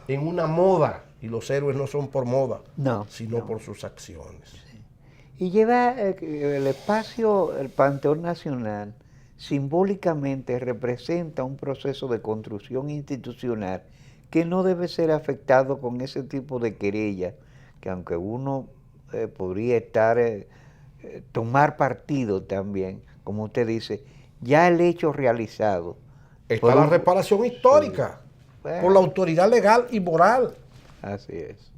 en una moda, y los héroes no son por moda, sino por sus acciones. Sí. Y lleva el espacio, el Panteón Nacional, simbólicamente representa un proceso de construcción institucional que no debe ser afectado con ese tipo de querella, que aunque uno podría tomar partido también, como usted dice, ya el hecho realizado. Está la reparación histórica, por la autoridad legal y moral. Así es.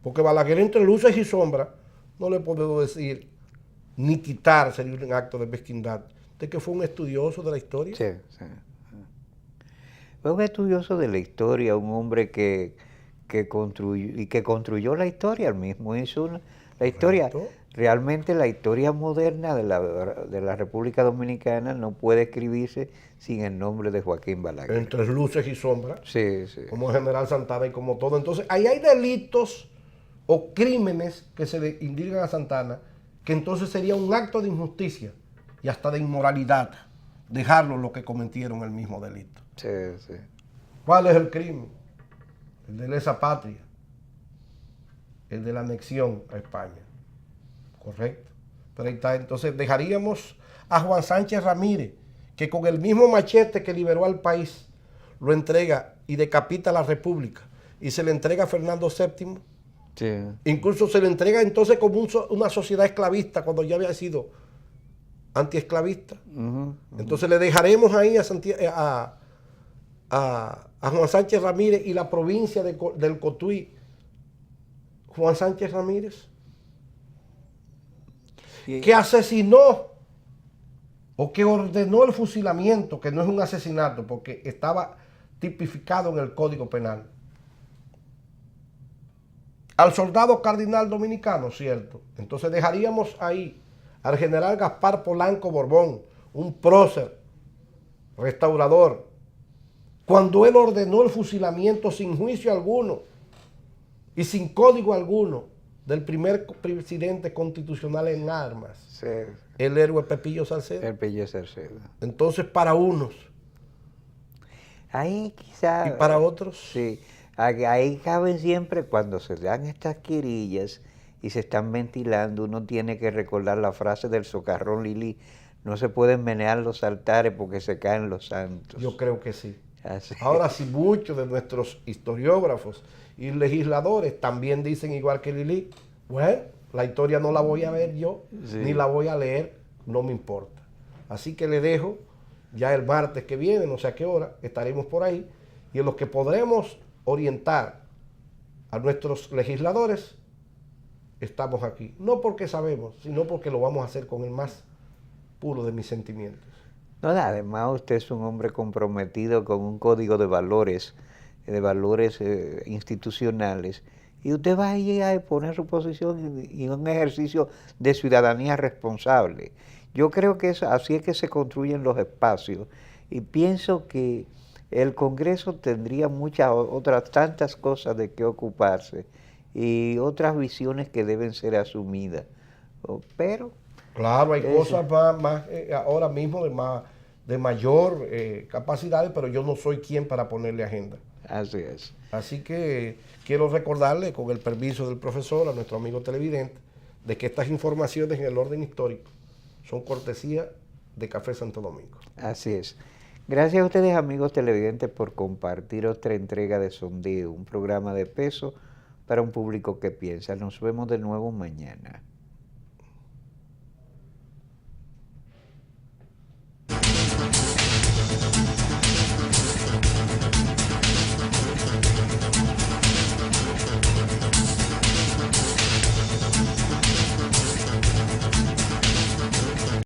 Porque Balaguer, entre luces y sombras, no le puedo decir, ni quitar, sería un acto de mezquindad, de que fue un estudioso de la historia. Sí. Fue un estudioso de la historia, un hombre que construyó la historia, él mismo hizo la historia. Realmente la historia moderna de la República Dominicana no puede escribirse sin el nombre de Joaquín Balaguer. Entre luces y sombras. Sí. Como el general Santana y como todo. Entonces, ahí hay delitos o crímenes que se le indican a Santana, que entonces sería un acto de injusticia y hasta de inmoralidad dejarlo lo que cometieron el mismo delito. Sí. ¿Cuál es el crimen? El de lesa patria, el de la anexión a España. Correcto. Pero ahí está. Entonces dejaríamos a Juan Sánchez Ramírez, que con el mismo machete que liberó al país, lo entrega y decapita a la República, y se le entrega a Fernando VII. Sí. Incluso se le entrega entonces como una sociedad esclavista, cuando ya había sido antiesclavista. Entonces le dejaremos ahí a Juan Sánchez Ramírez y la provincia del Cotuí. Juan Sánchez Ramírez, que asesinó o que ordenó el fusilamiento, que no es un asesinato porque estaba tipificado en el Código Penal, al soldado cardinal dominicano, ¿cierto? Entonces dejaríamos ahí al general Gaspar Polanco Borbón, un prócer, restaurador, cuando él ordenó el fusilamiento sin juicio alguno y sin código alguno del primer presidente constitucional en armas, sí, el héroe Pepillo Salcedo. El Pepillo Salcedo. Entonces, para unos. Ahí quizás. Y para otros. Sí, ahí caben siempre, cuando se dan estas querellas y se están ventilando, uno tiene que recordar la frase del Socarrón Lili: no se pueden menear los altares porque se caen los santos. Yo creo que sí. Así. Ahora, sí, muchos de nuestros historiógrafos y legisladores también dicen igual que Lili: bueno, la historia no la voy a ver yo, sí, ni la voy a leer, no me importa. Así que le dejo, ya el martes que viene, no sé a qué hora, estaremos por ahí, y en los que podremos orientar a nuestros legisladores, estamos aquí. No porque sabemos, sino porque lo vamos a hacer con el más puro de mis sentimientos. No, además usted es un hombre comprometido con un código de valores institucionales, y usted va ahí a poner su posición y un ejercicio de ciudadanía responsable. Yo creo que así es que se construyen los espacios, y pienso que el Congreso tendría muchas otras tantas cosas de qué ocuparse y otras visiones que deben ser asumidas. Pero claro, hay cosas más ahora mismo de mayor capacidades, pero yo no soy quien para ponerle agenda. Así es. Así que quiero recordarle, con el permiso del profesor, a nuestro amigo televidente, de que estas informaciones en el orden histórico son cortesía de Café Santo Domingo. Así es. Gracias a ustedes, amigos televidentes, por compartir otra entrega de Sondeo, un programa de peso para un público que piensa. Nos vemos de nuevo mañana.